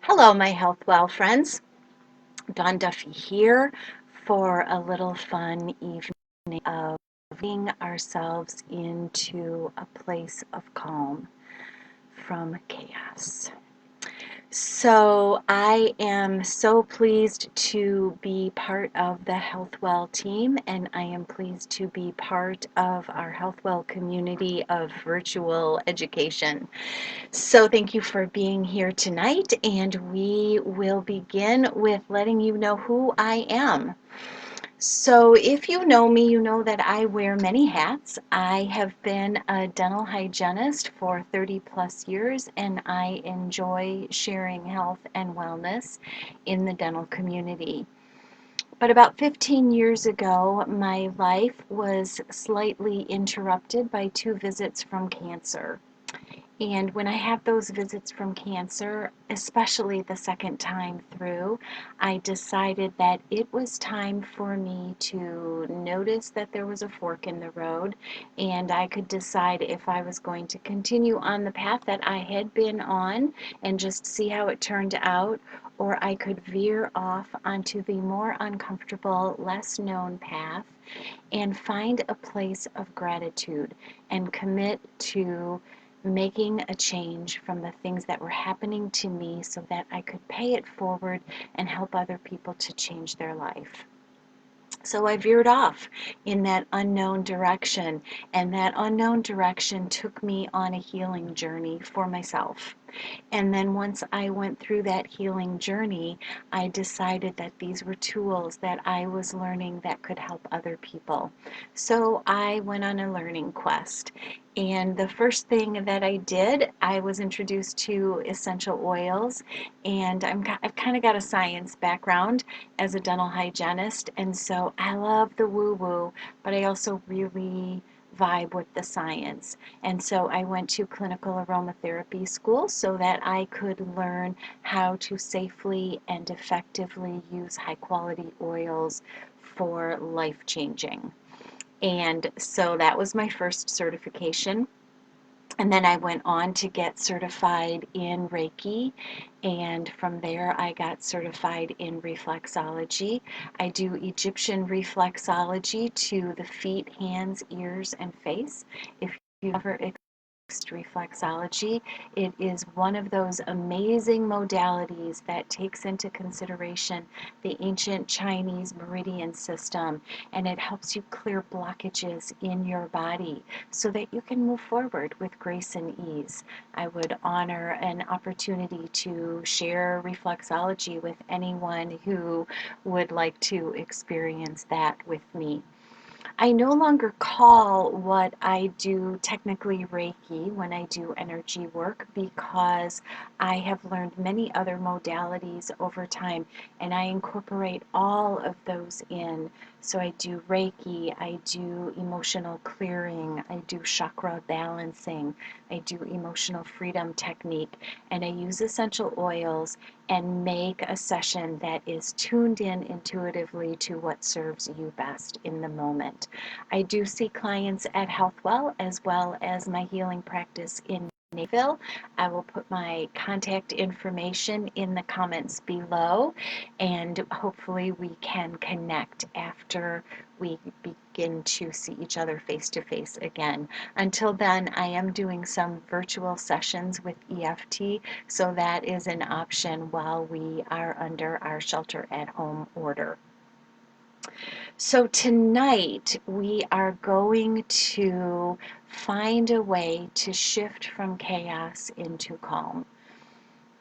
Hello, my Health Well friends. Dawn Duffy here for a little fun evening of bringing ourselves into a place of calm from chaos. So I am so pleased to be part of the HealthWell team, and I am pleased to be part of our HealthWell community of virtual education. So thank you for being here tonight, and we will begin with letting you know who I am. So if you know me, you know that I wear many hats. I have been a dental hygienist for 30 plus years, and I enjoy sharing health and wellness in the dental community. But about 15 years ago, my life was slightly interrupted by 2 visits from cancer. And when I had those visits from cancer, especially the second time through, I decided that it was time for me to notice that there was a fork in the road, and I could decide if I was going to continue on the path that I had been on and just see how it turned out, or I could veer off onto the more uncomfortable, less known path and find a place of gratitude and commit to making a change from the things that were happening to me so that I could pay it forward and help other people to change their life. So I veered off in that unknown direction, and that unknown direction took me on a healing journey for myself. And then once I went through that healing journey, I decided that these were tools that I was learning that could help other people. So I went on a learning quest. And the first thing that I did, I was introduced to essential oils, and I've kind of got a science background as a dental hygienist, and so I love the woo-woo, but I also really vibe with the science. And so I went to clinical aromatherapy school so that I could learn how to safely and effectively use high quality oils for life changing. And so that was my first certification. And then I went on to get certified in Reiki, and from there I got certified in reflexology. I do Egyptian reflexology to the feet, hands, ears, and face. If you've ever reflexology. It is one of those amazing modalities that takes into consideration the ancient Chinese meridian system, and it helps you clear blockages in your body so that you can move forward with grace and ease. I would honor an opportunity to share reflexology with anyone who would like to experience that with me. I no longer call what I do technically Reiki when I do energy work because I have learned many other modalities over time, and I incorporate all of those in. So I do Reiki, I do emotional clearing, I do chakra balancing, I do emotional freedom technique, and I use essential oils and make a session that is tuned in intuitively to what serves you best in the moment. I do see clients at HealthWell as well as my healing practice in Nashville. I will put my contact information in the comments below, and hopefully we can connect after we begin to see each other face to face again. Until then, I am doing some virtual sessions with EFT, so that is an option while we are under our shelter at home order. So tonight we are going to find a way to shift from chaos into calm.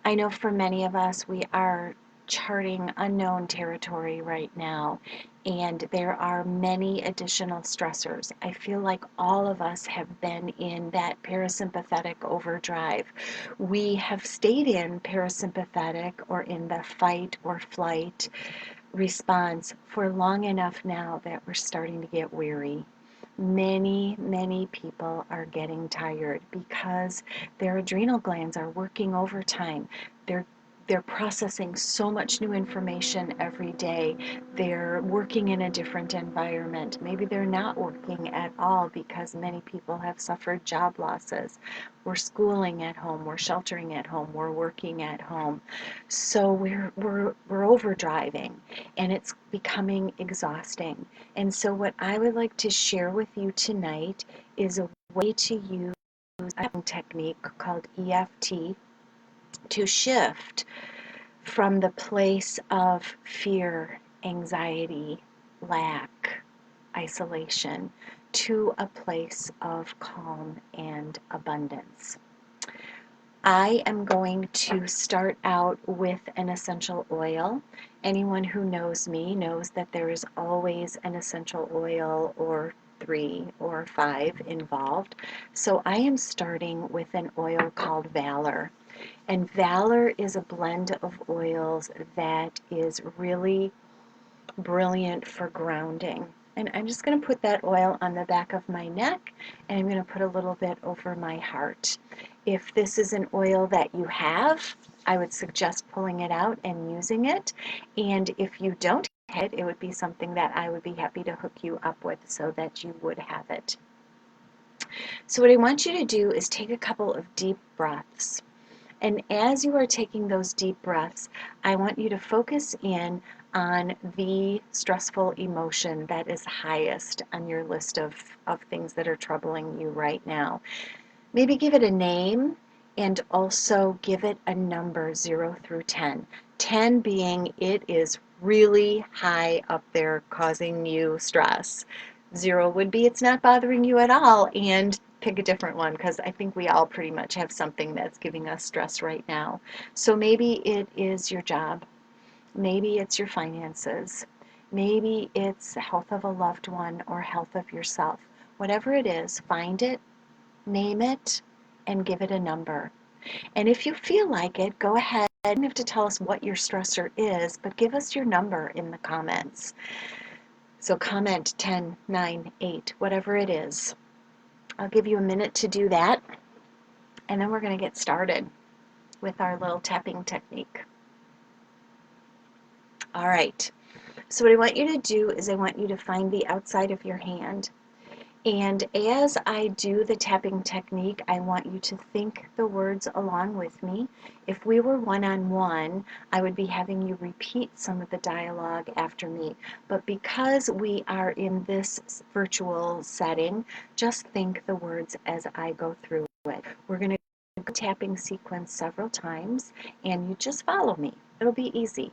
I know for many of us we are charting unknown territory right now, and there are many additional stressors. I feel like all of us have been in that parasympathetic overdrive. We have stayed in parasympathetic or in the fight or flight response for long enough now that we're starting to get weary. Many people are getting tired because their adrenal glands are working overtime. They're they're processing so much new information every day. They're working in a different environment. Maybe they're not working at all because many people have suffered job losses. We're schooling at home, we're sheltering at home, we're working at home. So we're overdriving, and it's becoming exhausting. And so what I would like to share with you tonight is a way to use a technique called EFT to shift from the place of fear, anxiety, lack, isolation, to a place of calm and abundance. I am going to start out with an essential oil. Anyone who knows me knows that there is always an essential oil or 3 or 5 involved. So I am starting with an oil called Valor. And Valor is a blend of oils that is really brilliant for grounding. And I'm just going to put that oil on the back of my neck, and I'm going to put a little bit over my heart. If this is an oil that you have, I would suggest pulling it out and using it. And if you don't have it, it would be something that I would be happy to hook you up with so that you would have it. So what I want you to do is take a couple of deep breaths. And as you are taking those deep breaths, I want you to focus in on the stressful emotion that is highest on your list of things that are troubling you right now. Maybe give it a name and also give it a number 0 through 10. 10 being it is really high up there causing you stress. 0 would be it's not bothering you at all, and pick a different one because I think we all pretty much have something that's giving us stress right now. So maybe it is your job. Maybe it's your finances. Maybe it's the health of a loved one or health of yourself. Whatever it is, find it, name it, and give it a number. And if you feel like it, go ahead. You don't have to tell us what your stressor is, but give us your number in the comments. So comment 10, 9, 8, whatever it is. I'll give you a minute to do that, and then we're going to get started with our little tapping technique. All right, so what I want you to do is I want you to find the outside of your hand. And as I do the tapping technique, I want you to think the words along with me. If we were one-on-one, I would be having you repeat some of the dialogue after me. But because we are in this virtual setting, just think the words as I go through it. We're going to go tapping sequence several times, and you just follow me. It'll be easy.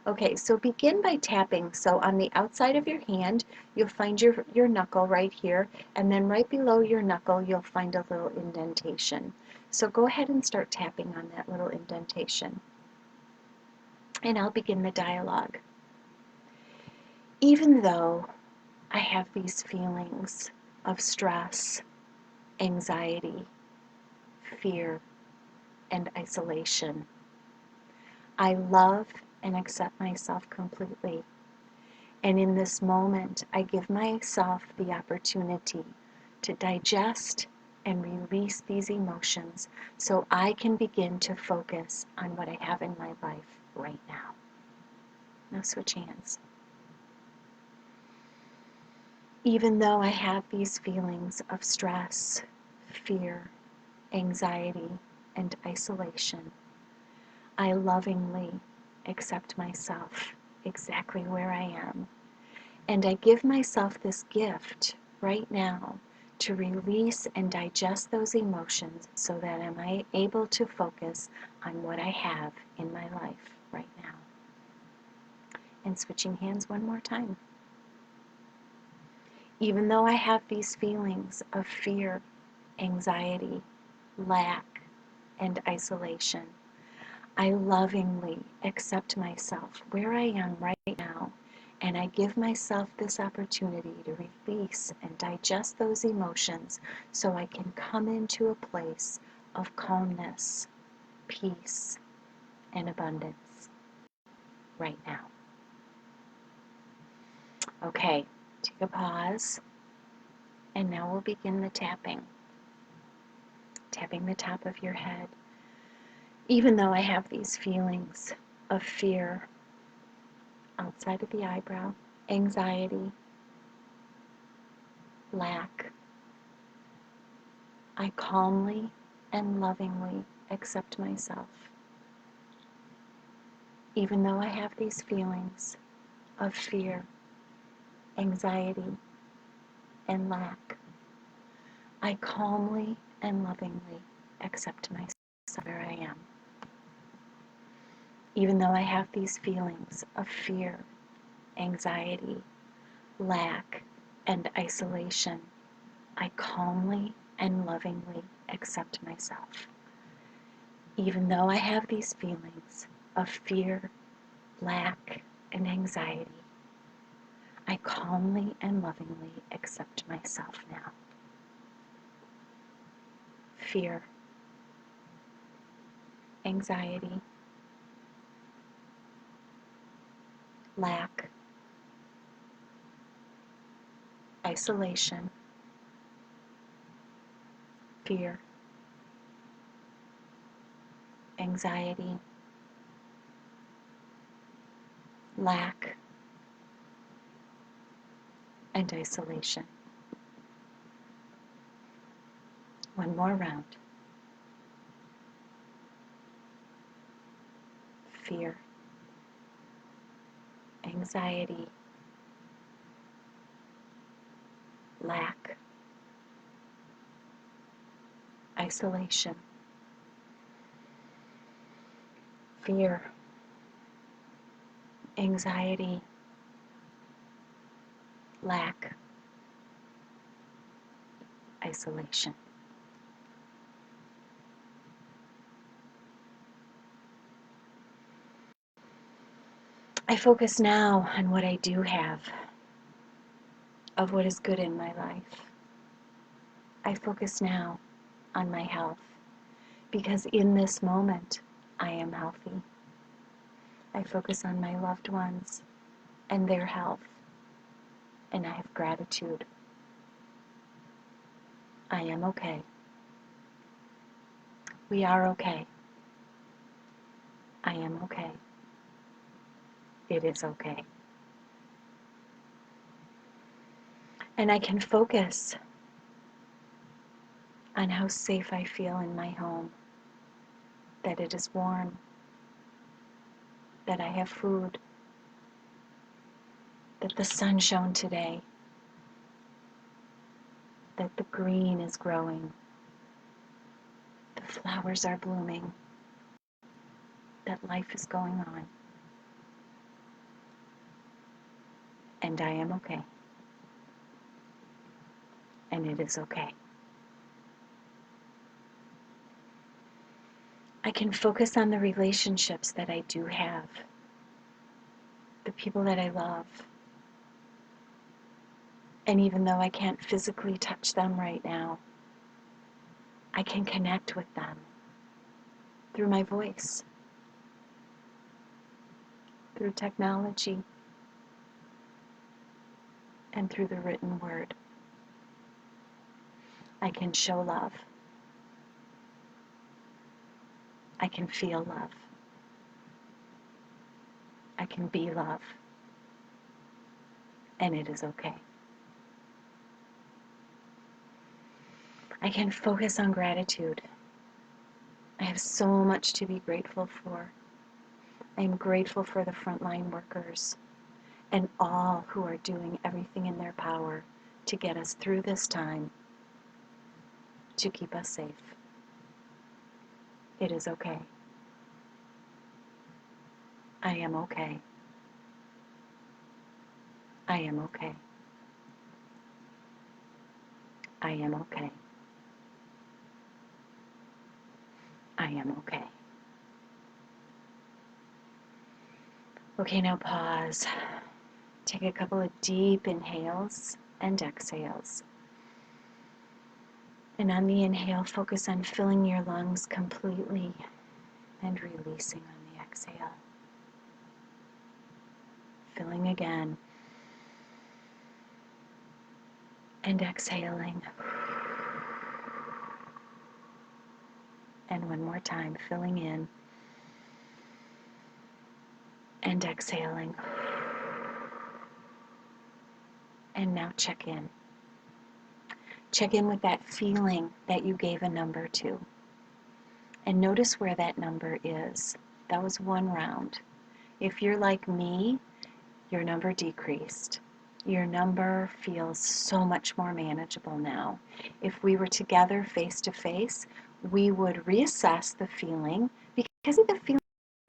Okay, so begin by tapping. So on the outside of your hand, you'll find your knuckle right here, and then right below your knuckle, you'll find a little indentation. So go ahead and start tapping on that little indentation. And I'll begin the dialogue. Even though I have these feelings of stress, anxiety, fear, and isolation, I love and accept myself completely. And in this moment, I give myself the opportunity to digest and release these emotions so I can begin to focus on what I have in my life right now. Now switch hands. Even though I have these feelings of stress, fear, anxiety, and isolation, I lovingly accept myself exactly where I am. And I give myself this gift right now to release and digest those emotions so that I'm able to focus on what I have in my life right now. And switching hands one more time. Even though I have these feelings of fear, anxiety, lack, and isolation, I lovingly accept myself where I am right now, and I give myself this opportunity to release and digest those emotions so I can come into a place of calmness, peace, and abundance right now. Okay, take a pause, and now we'll begin the tapping. Tapping the top of your head. Even though I have these feelings of fear outside of the eyebrow, anxiety, lack, I calmly and lovingly accept myself. Even though I have these feelings of fear, anxiety, and lack, I calmly and lovingly accept myself where I am. Even though I have these feelings of fear, anxiety, lack, and isolation, I calmly and lovingly accept myself. Even though I have these feelings of fear, lack, and anxiety, I calmly and lovingly accept myself now. Fear, anxiety, lack, isolation, fear, anxiety, lack, and isolation. One more round. Fear, anxiety, lack, isolation, fear, anxiety, lack, isolation. I focus now on what I do have, of what is good in my life. I focus now on my health, because in this moment I am healthy. I focus on my loved ones and their health, and I have gratitude. I am okay. We are okay. I am okay. It is okay. And I can focus on how safe I feel in my home, that it is warm, that I have food, that the sun shone today, that the green is growing, the flowers are blooming, that life is going on. And I am okay. And it is okay. I can focus on the relationships that I do have, the people that I love. And even though I can't physically touch them right now, I can connect with them through my voice, through technology, and through the written word. I can show love. I can feel love. I can be love. And it is okay. I can focus on gratitude. I have so much to be grateful for. I am grateful for the frontline workers and all who are doing everything in their power to get us through this time, to keep us safe. It is okay. I am okay. I am okay. I am okay. I am okay. Okay, now pause. Take a couple of deep inhales and exhales. And on the inhale, focus on filling your lungs completely and releasing on the exhale. Filling again. And exhaling. And one more time, filling in and exhaling. And now check in. Check in with that feeling that you gave a number to. And notice where that number is. That was one round. If you're like me, your number decreased. Your number feels so much more manageable now. If we were together face to face, we would reassess the feeling because the feeling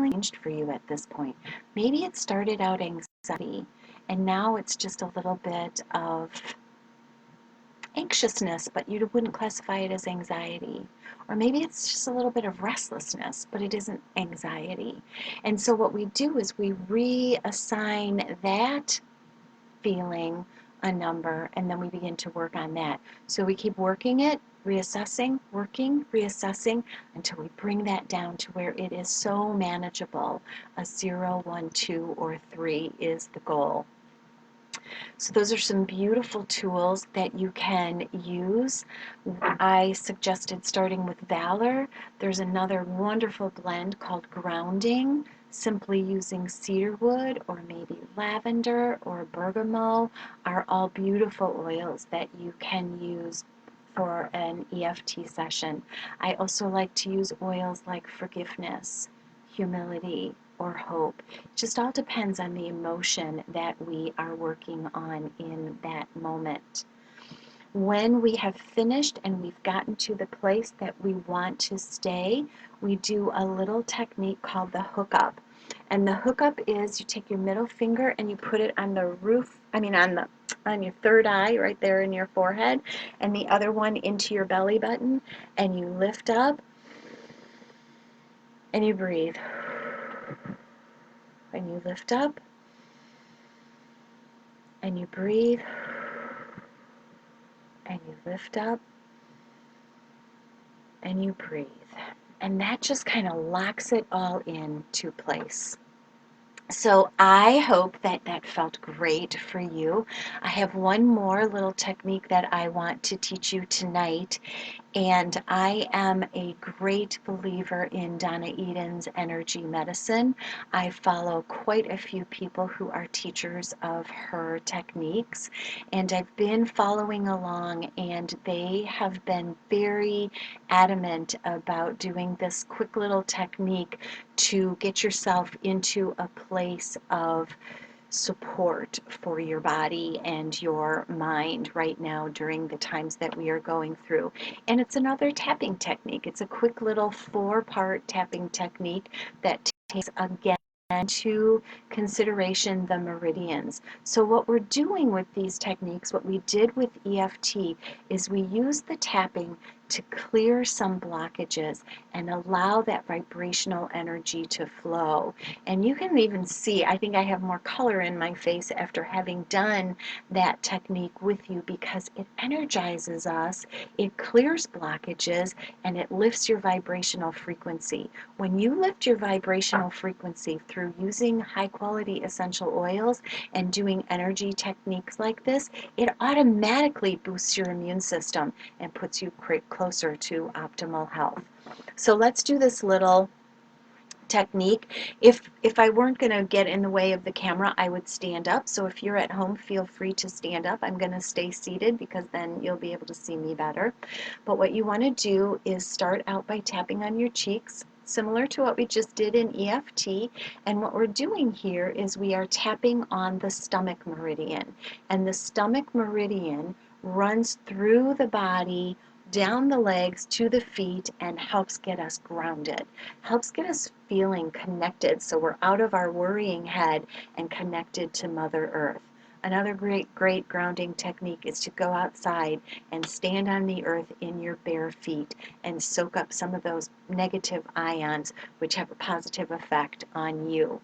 changed for you at this point. Maybe it started out anxiety and now it's just a little bit of anxiousness, but you wouldn't classify it as anxiety. Or maybe it's just a little bit of restlessness, but it isn't anxiety. And so what we do is we reassign that feeling a number, and then we begin to work on that. So we keep working it, reassessing, working, reassessing, until we bring that down to where it is so manageable. A 0, 1, 2, or 3 is the goal. So those are some beautiful tools that you can use. I suggested starting with Valor. There's another wonderful blend called Grounding, simply using cedarwood or maybe lavender or bergamot are all beautiful oils that you can use for an EFT session. I also like to use oils like forgiveness, humility, or hope. It just all depends on the emotion that we are working on in that moment. When we have finished and we've gotten to the place that we want to stay, we do a little technique called the hookup. And the hookup is you take your middle finger and you put it on the roof, on your third eye right there in your forehead, and the other one into your belly button, and you lift up and you breathe. And you lift up and you breathe and you lift up and you breathe. And that just kind of locks it all into place. So I hope that that felt great for you. I have one more little technique that I want to teach you tonight. And I am a great believer in Donna Eden's energy medicine. I follow quite a few people who are teachers of her techniques, and I've been following along, and they have been very adamant about doing this quick little technique to get yourself into a place of support for your body and your mind right now during the times that we are going through. And it's another tapping technique. It's a quick little 4-part tapping technique that takes again into consideration the meridians. So what we're doing with these techniques, what we did with EFT, is we use the tapping to clear some blockages and allow that vibrational energy to flow. And you can even see, I think I have more color in my face after having done that technique with you, because it energizes us, it clears blockages, and it lifts your vibrational frequency. When you lift your vibrational frequency through using high quality essential oils and doing energy techniques like this, it automatically boosts your immune system and puts you closer to optimal health. So let's do this little technique. If I weren't going to get in the way of the camera, I would stand up. So if you're at home, feel free to stand up. I'm going to stay seated because then you'll be able to see me better. But what you want to do is start out by tapping on your cheeks, similar to what we just did in EFT. And what we're doing here is we are tapping on the stomach meridian. And the stomach meridian runs through the body, down the legs to the feet, and helps get us grounded, helps get us feeling connected, so we're out of our worrying head and connected to Mother Earth. Another great grounding technique is to go outside and stand on the earth in your bare feet and soak up some of those negative ions, which have a positive effect on you.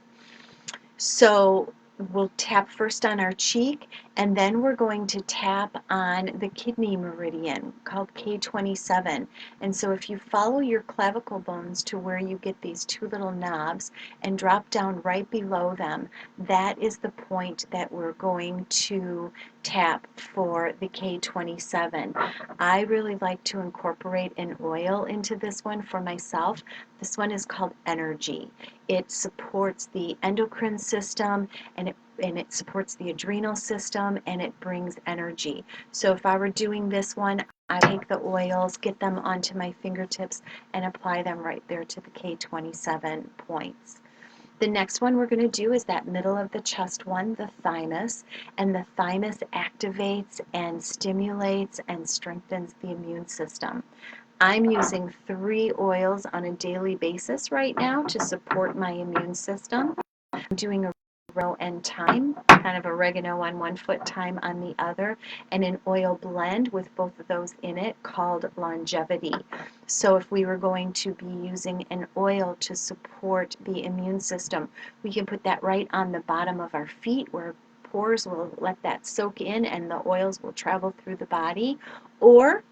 So we'll tap first on our cheek, And then we're going to tap on the kidney meridian called K27. And so if you follow your clavicle bones to where you get these two little knobs and drop down right below them, that is the point that we're going to tap for the K27. I really like to incorporate an oil into this one for myself. This one is called Energy. It supports the endocrine system, and it supports the adrenal system, and it brings energy. So if I were doing this one, I take the oils, get them onto my fingertips, and apply them right there to the K27 points. The next one we're going to do is that middle of the chest one, the thymus, and the thymus activates and stimulates and strengthens the immune system. I'm using 3 oils on a daily basis right now to support my immune system. I'm doing a row and thyme, kind of oregano on one foot, thyme on the other, and an oil blend with both of those in it called Longevity. So if we were going to be using an oil to support the immune system, we can put that right on the bottom of our feet where pores will let that soak in and the oils will travel through the body, or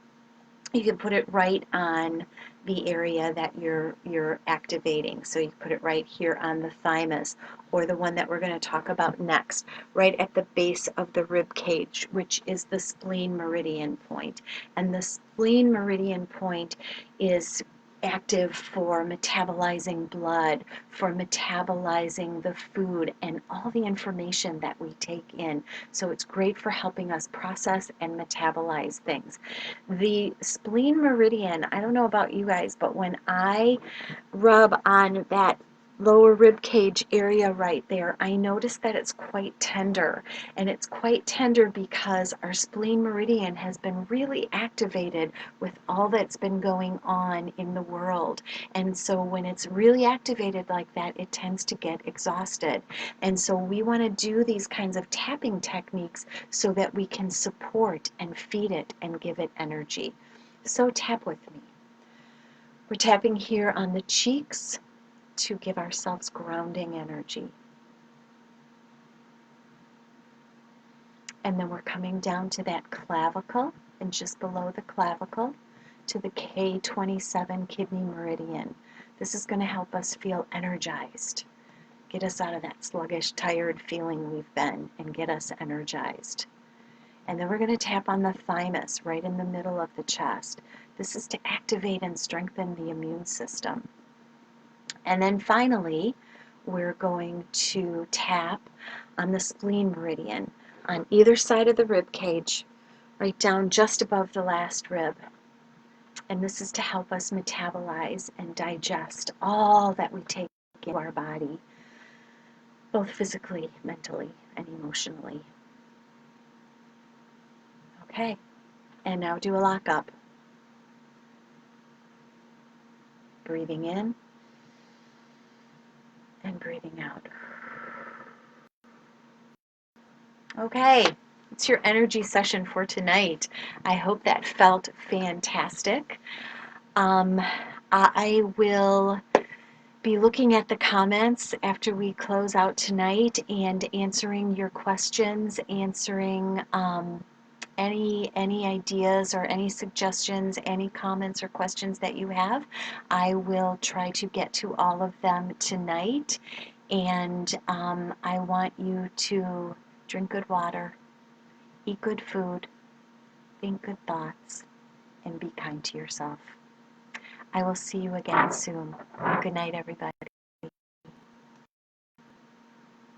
you can put it right on the area that you're activating. So you put it right here on the thymus, or the one that we're going to talk about next, right at the base of the rib cage, which is the spleen meridian point. And the spleen meridian point is active for metabolizing blood, for metabolizing the food and all the information that we take in. So it's great for helping us process and metabolize things. The spleen meridian, I don't know about you guys, but when I rub on that lower rib cage area right there, I notice that it's quite tender. And it's quite tender because our spleen meridian has been really activated with all that's been going on in the world. And so when it's really activated like that, it tends to get exhausted. And so we want to do these kinds of tapping techniques so that we can support and feed it and give it energy. So tap with me. We're tapping here on the cheeks to give ourselves grounding energy. And then we're coming down to that clavicle, and just below the clavicle to the K27 kidney meridian. This is going to help us feel energized, get us out of that sluggish, tired feeling we've been, and get us energized. And then we're going to tap on the thymus right in the middle of the chest. This is to activate and strengthen the immune system. And then finally, we're going to tap on the spleen meridian on either side of the rib cage, right down just above the last rib. And this is to help us metabolize and digest all that we take into our body, both physically, mentally, and emotionally. Okay, and now do a lockup. Breathing in and breathing out. Okay, it's your energy session for tonight. I hope that felt fantastic. I will be looking at the comments after we close out tonight and answering your questions, answering any ideas or any suggestions, any comments or questions that you have. I will try to get to all of them tonight. And I want you to drink good water, eat good food, think good thoughts, and be kind to yourself. I will see you again soon. Good night, everybody.